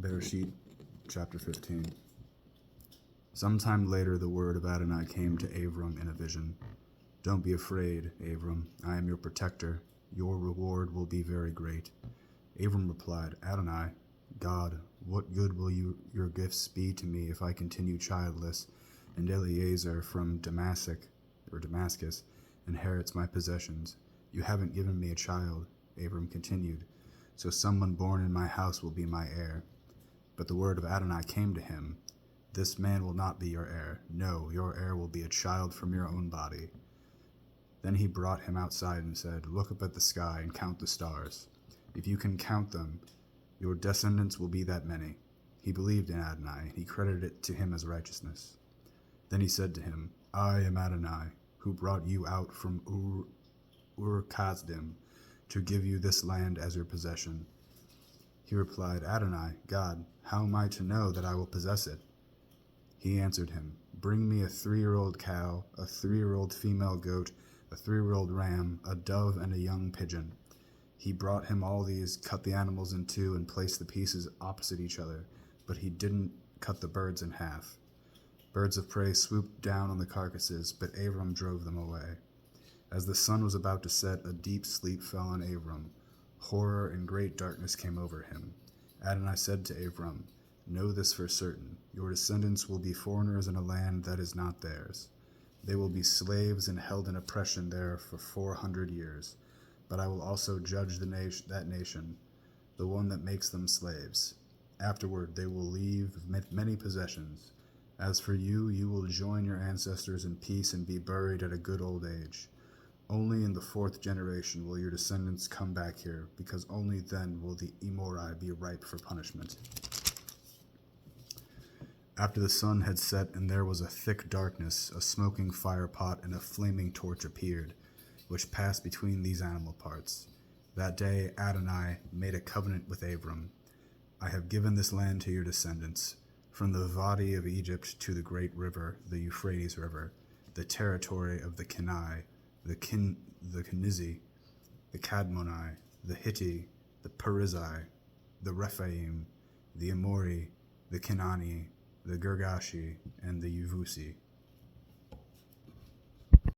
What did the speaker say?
Bereshit, chapter 15. Sometime later the word of Adonai came to Avram in a vision. Don't be afraid, Avram. I am your protector. Your reward will be very great. Avram replied, Adonai, God, what good will your gifts be to me if I continue childless, and Eliezer from Damascus inherits my possessions? You haven't given me a child, Avram continued, so someone born in my house will be my heir. But the word of Adonai came to him, This man will not be your heir. No, your heir will be a child from your own body. Then he brought him outside and said, Look up at the sky and count the stars. If you can count them, your descendants will be that many. He believed in Adonai, and he credited it to him as righteousness. Then he said to him, I am Adonai, who brought you out from Ur-Kasdim to give you this land as your possession. He replied, Adonai, God, how am I to know that I will possess it? He answered him, Bring me a 3-year-old cow, a 3-year-old female goat, a 3-year-old ram, a dove, and a young pigeon. He brought him all these, cut the animals in two, and placed the pieces opposite each other, but he didn't cut the birds in half. Birds of prey swooped down on the carcasses, but Avram drove them away. As the sun was about to set, a deep sleep fell on Avram. Horror and great darkness came over him. Adonai said to Avram, Know this for certain, your descendants will be foreigners in a land that is not theirs. They will be slaves and held in oppression there for 400 years. But I will also judge that nation, the one that makes them slaves. Afterward they will leave many possessions. As for you, you will join your ancestors in peace and be buried at a good old age. Only in the 4th generation will your descendants come back here, because only then will the Emorai be ripe for punishment. After the sun had set and there was a thick darkness, a smoking fire pot and a flaming torch appeared, which passed between these animal parts. That day Adonai made a covenant with Avram. I have given this land to your descendants, from the Vadi of Egypt to the great river, the Euphrates River, the territory of the Kenai, the Kenizi, the Kadmoni, the Hitti, the Perizzai, the Rephaim, the Amori, the Kenani, the Girgashi, and the Yevusi.